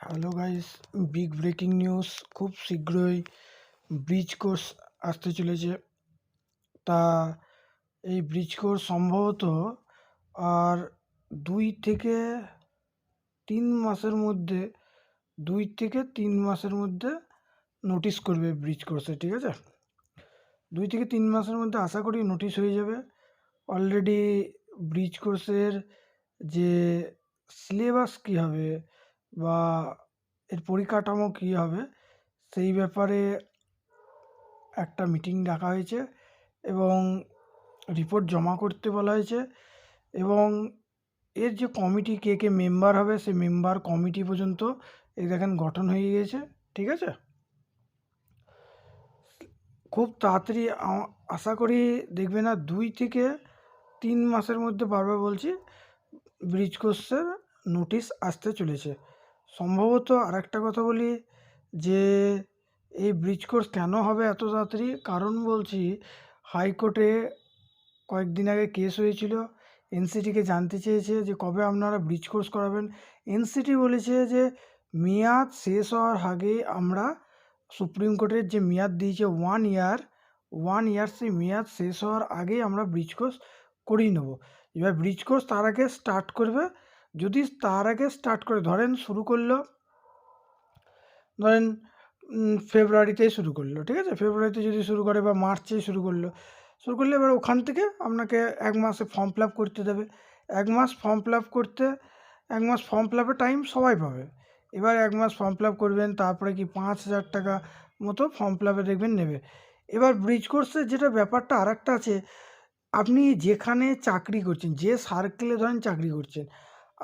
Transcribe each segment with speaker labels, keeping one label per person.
Speaker 1: Hello guys, big breaking news. খুব শীঘ্রই bridge course আসতে চলেছে। তা এই ব্রিজ কোর্স সম্ভবত আর 2 থেকে 3 মাসের মধ্যে 2 থেকে 3 মাসের মধ্যে নোটিশ করবে ব্রিজ কোর্সে, ঠিক আছে? 2 থেকে 3 মাসের মধ্যে আশা করি নোটিশ হয়ে যাবে। অলরেডি ব্রিজ কোর্সের যে সিলেবাস কী হবে বা এর পরিকাঠামো কী হবে সেই ব্যাপারে একটা মিটিং ডাকা হয়েছে এবং রিপোর্ট জমা করতে বলা হয়েছে। এবং এর যে কমিটি কে কে মেম্বার হবে সেই মেম্বার কমিটি পর্যন্ত এই দেখেন গঠন হয়ে গিয়েছে, ঠিক আছে? খুব তাড়াতাড়ি আশা করি দেখবে না 2 থেকে 3 মাসের মধ্যে, বারবার বলছি, ব্রিজ কোর্সের নোটিশ আসতে চলেছে। সম্ভবত আর একটা কথা বলি যে এই ব্রিজ কোর্স কেন হবে এত তাড়াতাড়ি, কারণ বলছি হাইকোর্টে কয়েকদিন আগে কেস হয়েছিল। এনসিটিকে জানতে চেয়েছে যে কবে আপনারা ব্রিজ কোর্স করাবেন। এনসিটি বলেছে যে মেয়াদ শেষ হওয়ার আগে আমরা, সুপ্রিম কোর্টের যে মেয়াদ দিয়েছে 1 ইয়ার সেই মেয়াদ শেষ হওয়ার আগেই আমরা ব্রিজ কোর্স করিয়ে নেব। এবার ব্রিজ কোর্স তার আগে স্টার্ট করবে। যদি তার আগে স্টার্ট করে ধরেন ফেব্রুয়ারিতেই শুরু করলো, ঠিক আছে? ফেব্রুয়ারিতে যদি শুরু করে বা মার্চেই শুরু করলে এবার ওখান থেকে আপনাকে 1 মাসে ফর্ম ফিল আপ করতে দেবে। 1 মাস ফর্ম ফিল আপ করতে 1 মাস ফর্ম ফিল আপের টাইম সবাই পাবে। এবার 1 মাস ফর্ম ফিল আপ করবেন, তারপরে কি 5,000 টাকা মতো ফর্ম ফিল আপে দেখবেন নেবে। এবার ব্রিজ কোর্সের যেটা ব্যাপারটা আর একটা আছে, আপনি যেখানে চাকরি করছেন, যে সার্কেলে ধরেন চাকরি করছেন,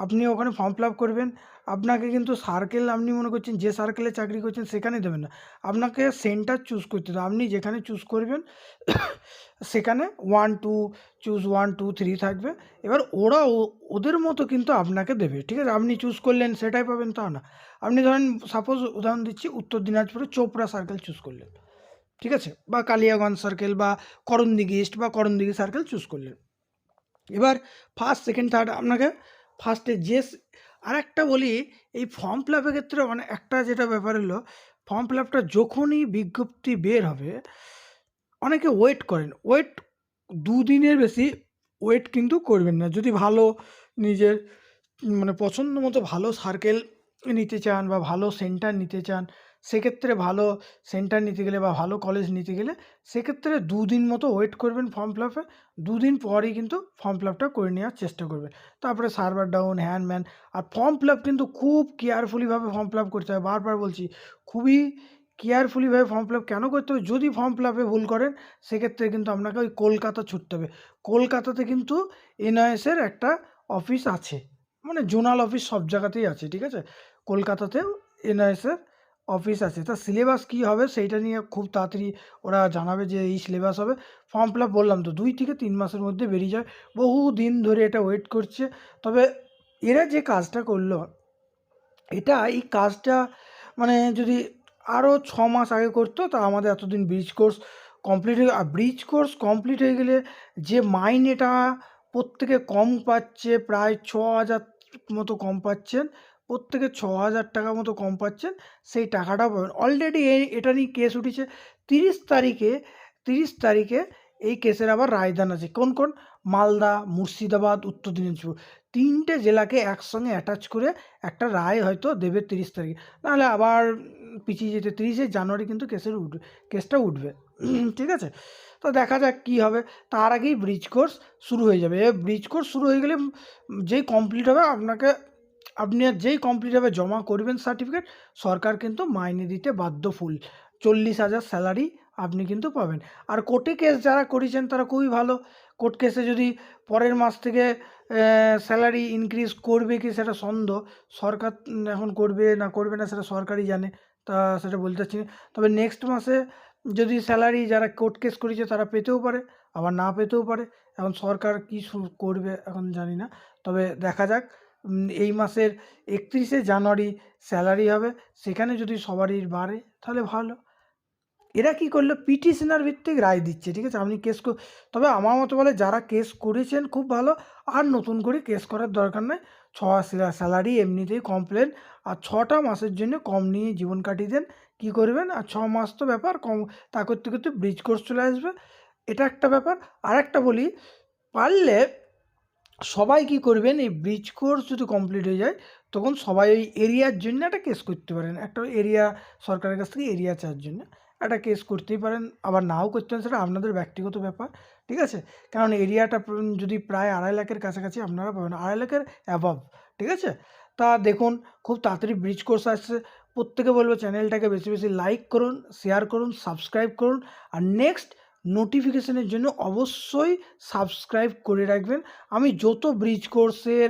Speaker 1: আপনি ওখানে ফর্ম ফিল আপ করবেন। আপনাকে কিন্তু সার্কেল, আপনি মনে করছেন যে সার্কেলে চাকরি করছেন সেখানে দেবেন না, আপনাকে সেন্টার চুজ করতে হবে। আপনি যেখানে চুজ করবেন সেখানে 1 2 থাকবে। এবার ওরা ওদের মতো কিন্তু আপনাকে দেবে, ঠিক আছে? আপনি চুজ করলেন সেটাই পাবেন তা না। আপনি ধরেন সাপোজ উদাহরণ দিচ্ছি, উত্তর দিনাজপুরে চোপড়া সার্কেল চুজ করলেন, ঠিক আছে? বা কালিয়াগঞ্জ সার্কেল বা করণদিঘি ইস্ট বা করণদিঘি সার্কেল চুজ করলেন। এবার ফার্স্ট সেকেন্ড থার্ড আপনাকে ফার্স্টে আর একটা বলি, এই ফর্ম ফিল আপের ক্ষেত্রে একটা যেটা ব্যাপার হলো, ফর্ম ফিল আপটা যখনই বিজ্ঞপ্তি বের হবে অনেকে ওয়েট করেন। 2 দিনের বেশি ওয়েট কিন্তু করবেন না। যদি ভালো নিজের পছন্দ মতো ভালো সার্কেল নিতে চান বা ভালো সেন্টার নিতে চান, সেক্ষেত্রে ভালো সেন্টার নিতে গেলে বা ভালো কলেজ নিতে গেলে সেক্ষেত্রে 2 দিন মতো ওয়েট করবেন ফর্ম ফিল আপে। 2 দিন পরই কিন্তু ফর্ম ফিল আপটা করে নেওয়ার চেষ্টা করবেন। তারপরে সার্ভার ডাউন, হ্যান ম্যান। আর ফর্ম ফিল আপ কিন্তু খুব কেয়ারফুলিভাবে ফর্ম ফিল আপ করতে হবে। বারবার বলছি, খুবই কেয়ারফুলিভাবে ফর্ম ফিল আপ কেন করতে হবে, যদি ফর্ম ফিল আপে ভুল করেন সেক্ষেত্রে কিন্তু আপনাকে ওই কলকাতা ছুটতে হবে। কলকাতাতে কিন্তু এনআইএসের একটা অফিস আছে, জোনাল অফিস সব জায়গাতেই আছে, ঠিক আছে? কলকাতাতেও এনআইএসের অফিস আছে। তা সিলেবাস কী হবে সেইটা নিয়ে খুব তাড়াতাড়ি ওরা জানাবে যে এই সিলেবাস হবে। ফর্ম ফিল আপ বললাম তো 2 থেকে 3 মাসের মধ্যে বেরিয়ে যায়। বহু দিন ধরে এটা ওয়েট করছে। তবে এরা যে কাজটা করলো, এই কাজটা যদি আরও 6 মাস আগে করতো তা আমাদের এতদিন ব্রিজ কোর্স কমপ্লিট হয়ে, আর ব্রিজ কোর্স কমপ্লিট হয়ে গেলে যে মাইনেটা প্রত্যেকে কম পাচ্ছে, প্রায় 6,000 মতো কম পাচ্ছেন, প্রত্যেকে 6,000 টাকা মতো কম পাচ্ছেন, সেই টাকাটা পাবেন। অলরেডি এটা নিয়ে কেস উঠেছে। 30 তারিখে এই কেসের আবার রায়দান আছে। কোন মালদা, মুর্শিদাবাদ, উত্তর দিনাজপুর 3টে জেলাকে একসঙ্গে অ্যাটাচ করে একটা রায় হয়তো দেবে 30 তারিখে। নাহলে আবার পিছিয়ে যেতে 30শে জানুয়ারি কিন্তু কেসটা উঠবে, ঠিক আছে? তো দেখা যাক কী হবে। তার আগেই ব্রিজ কোর্স শুরু হয়ে যাবে। ব্রিজ কোর্স শুরু হয়ে গেলে যেই কমপ্লিট হবে আপনি যেই কমপ্লিট হবে জমা করবেন সার্টিফিকেট, সরকার কিন্তু মাইনে দিতে বাধ্য। ফুল 40,000 স্যালারি আপনি কিন্তু পাবেন। আর কোর্টে কেস যারা করেছেন তারা খুবই ভালো। কোর্ট কেসে যদি পরের মাস থেকে স্যালারি ইনক্রিজ করবে কি সেটা সন্দেহ। সরকার এখন করবে না করবে না সেটা সরকারই জানে, তা সেটা বলতে পারছি না। তবে নেক্সট মাসে যদি স্যালারি যারা কোর্ট কেস করেছে তারা পেতেও পারে, আবার না পেতেও পারে। এখন সরকার কী করবে এখন জানি না। তবে দেখা যাক। এই মাসের 31শে জানুয়ারি স্যালারি হবে, সেখানে যদি সবারই বাড়ে তাহলে ভালো। এরা কী করলো, পিটিশনার ভিত্তিক রায় দিচ্ছে, ঠিক আছে? আপনি তবে আমার মতো বলে যারা কেস করেছেন খুব ভালো, আর নতুন করে কেস করার দরকার নেই। মাস স্যালারি এমনিতেই কমপ্লেন, আর 6টা মাসের জন্য কম নিয়ে জীবন কাটিয়ে দেন। কী করবেন, আর 6 মাস তো ব্যাপার কম, তা করতে করতে ব্রিজ কোর্স চলে আসবে, এটা একটা ব্যাপার। আর একটা বলি, পারলে সবাই কী করবেন, এই ব্রিজ কোর্স যদি কমপ্লিট হয়ে যায় তখন সবাই ওই এরিয়ার জন্য একটা কেস করতে পারেন, একটা এরিয়া সরকারের কাছ থেকে এরিয়া চাওয়ার জন্য একটা কেস করতেই পারেন, আবার নাও করতে পারেন, সেটা আপনাদের ব্যক্তিগত ব্যাপার, ঠিক আছে? কারণ এরিয়াটা যদি প্রায় 2.5 লাখের কাছাকাছি আপনারা পাবেন, 2.5 লাখের অ্যাবভ, ঠিক আছে? তা দেখুন, খুব তাড়াতাড়ি ব্রিজ কোর্স আসছে। প্রত্যেকে বলবো চ্যানেলটাকে বেশি বেশি লাইক করুন, শেয়ার করুন, সাবস্ক্রাইব করুন, আর নেক্সট নোটিফিকেশনের জন্য অবশ্যই সাবস্ক্রাইব করে রাখবেন। আমি যত ব্রিজ কোর্সের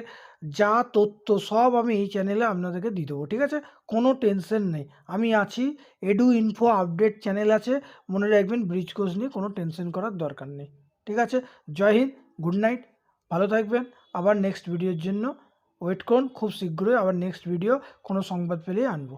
Speaker 1: যা তথ্য সব আমি এই চ্যানেলে আপনাদেরকে দিয়ে দেবো, ঠিক আছে? কোনো টেনশন নেই, আমি আছি। এডু ইনফো আপডেট চ্যানেল আছে, মনে রাখবেন ব্রিজ কোর্স নিয়ে কোনো টেনশন করার দরকার নেই, ঠিক আছে? জয় হিন্দ, গুড নাইট, ভালো থাকবেন। আবার নেক্সট ভিডিওর জন্য ওয়েট করুন, খুব শীঘ্রই আবার নেক্সট ভিডিও কোনো সংবাদ পেলেই আনবো।